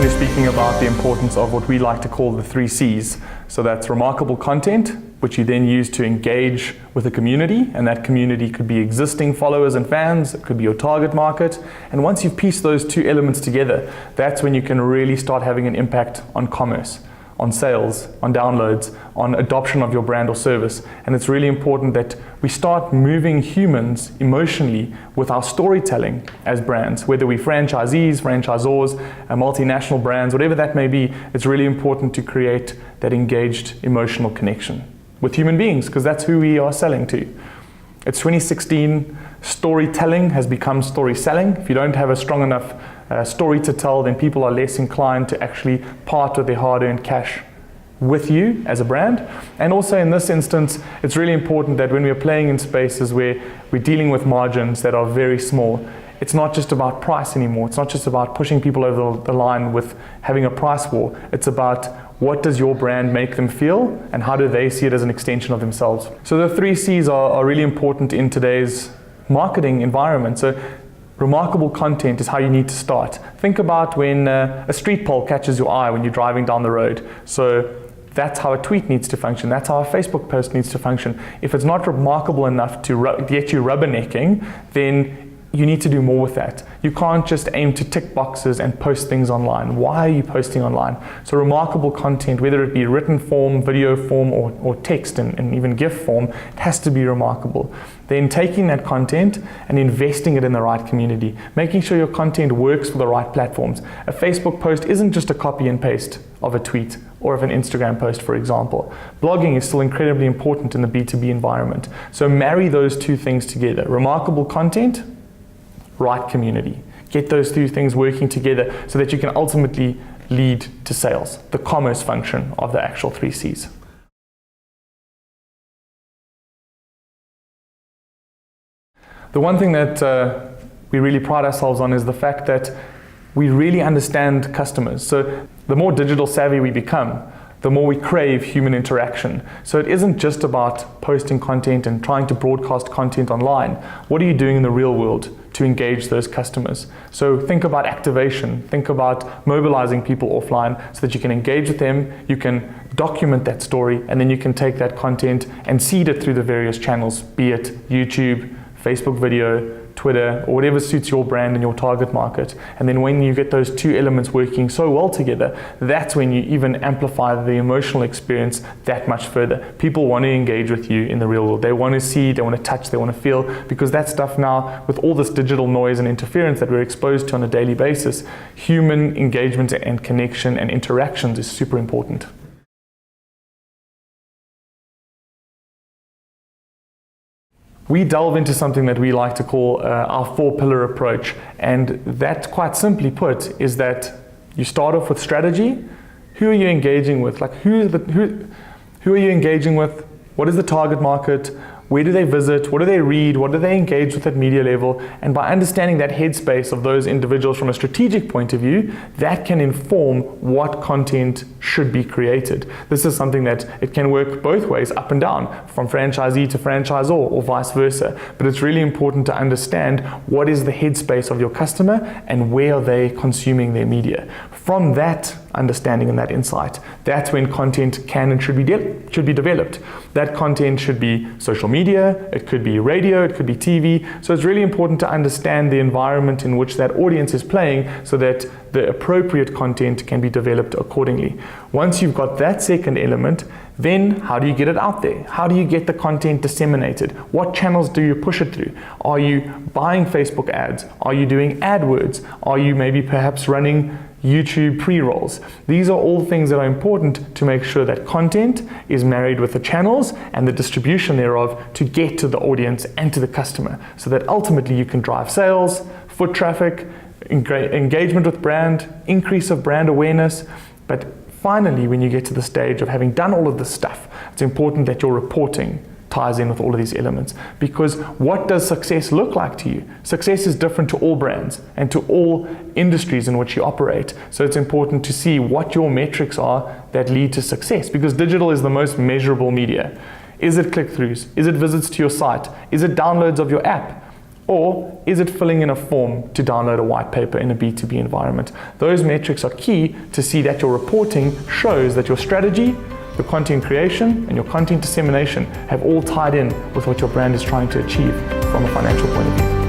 often is speaking about the importance of what we like to call the 3 C's. So that's remarkable content, which you then use to engage with a community, and that community could be existing followers and fans, it could be your target market. And once you've pieced those 2 elements together, that's when you can really start having an impact on commerce, on sales, on downloads, on adoption of your brand or service. And it's really important that we start moving humans emotionally with our storytelling as brands, whether we're franchisees, franchisors, multinational brands, whatever that may be. It's really important to create that engaged emotional connection with human beings, because that's who we are selling to. It's 2016, storytelling has become story selling. If you don't have a strong enough story to tell, then people are less inclined to actually part with their hard-earned cash with you as a brand. And also in this instance, it's really important that when we're playing in spaces where we're dealing with margins that are very small, it's not just about price anymore. It's not just about pushing people over the line with having a price war. It's about what does your brand make them feel, and how do they see it as an extension of themselves. So the 3 C's are really important in today's marketing environment. So remarkable content is how you need to start. Think about when a street pole catches your eye when you're driving down the road. So that's how a tweet needs to function. That's how a Facebook post needs to function. If it's not remarkable enough to get you rubbernecking, then you need to do more with that. You can't just aim to tick boxes and post things online. Why are you posting online? So remarkable content, whether it be written form, video form, or text and even GIF form, it has to be remarkable. Then taking that content and investing it in the right community, making sure your content works for the right platforms. A Facebook post isn't just a copy and paste of a tweet or of an Instagram post, for example. Blogging is still incredibly important in the B2B environment. So marry those 2 things together. Remarkable content, right community. Get those 2 things working together so that you can ultimately lead to sales, the commerce function of the actual 3 C's. The one thing that we really pride ourselves on is the fact that we really understand customers. So the more digital savvy we become, the more we crave human interaction. So it isn't just about posting content and trying to broadcast content online. What are you doing in the real world to engage those customers? So think about activation, think about mobilizing people offline so that you can engage with them, you can document that story, and then you can take that content and seed it through the various channels, be it YouTube, Facebook video, Twitter, or whatever suits your brand and your target market. And then when you get those 2 elements working so well together, that's when you even amplify the emotional experience that much further. People want to engage with you in the real world. They want to see, they want to touch, they want to feel, because that stuff now, with all this digital noise and interference that we're exposed to on a daily basis, human engagement and connection and interactions is super important. We delve into something that we like to call our 4-pillar approach. And that, quite simply put, is that you start off with strategy. Who are you engaging with? Like who are you engaging with? What is the target market? Where do they visit? What do they read? What do they engage with at media level? And by understanding that headspace of those individuals from a strategic point of view, that can inform what content should be created. This is something that it can work both ways, up and down, from franchisee to franchisor or vice versa. But it's really important to understand what is the headspace of your customer and where are they consuming their media. From that understanding and that insight, that's when content can and should be developed. That content should be social media, it could be radio, it could be TV. So it's really important to understand the environment in which that audience is playing so that the appropriate content can be developed accordingly. Once you've got that second element, then how do you get it out there? How do you get the content disseminated? What channels do you push it through? Are you buying Facebook ads? Are you doing AdWords? Are you maybe perhaps running YouTube pre-rolls? These are all things that are important to make sure that content is married with the channels and the distribution thereof to get to the audience and to the customer, so that ultimately you can drive sales, foot traffic, engagement with brand, increase of brand awareness. But finally, when you get to the stage of having done all of this stuff, it's important that your reporting ties in with all of these elements. Because what does success look like to you? Success is different to all brands and to all industries in which you operate. So it's important to see what your metrics are that lead to success, because digital is the most measurable media. Is it click-throughs? Is it visits to your site? Is it downloads of your app? Or is it filling in a form to download a white paper in a B2B environment? Those metrics are key to see that your reporting shows that your strategy, your content creation, and your content dissemination have all tied in with what your brand is trying to achieve from a financial point of view.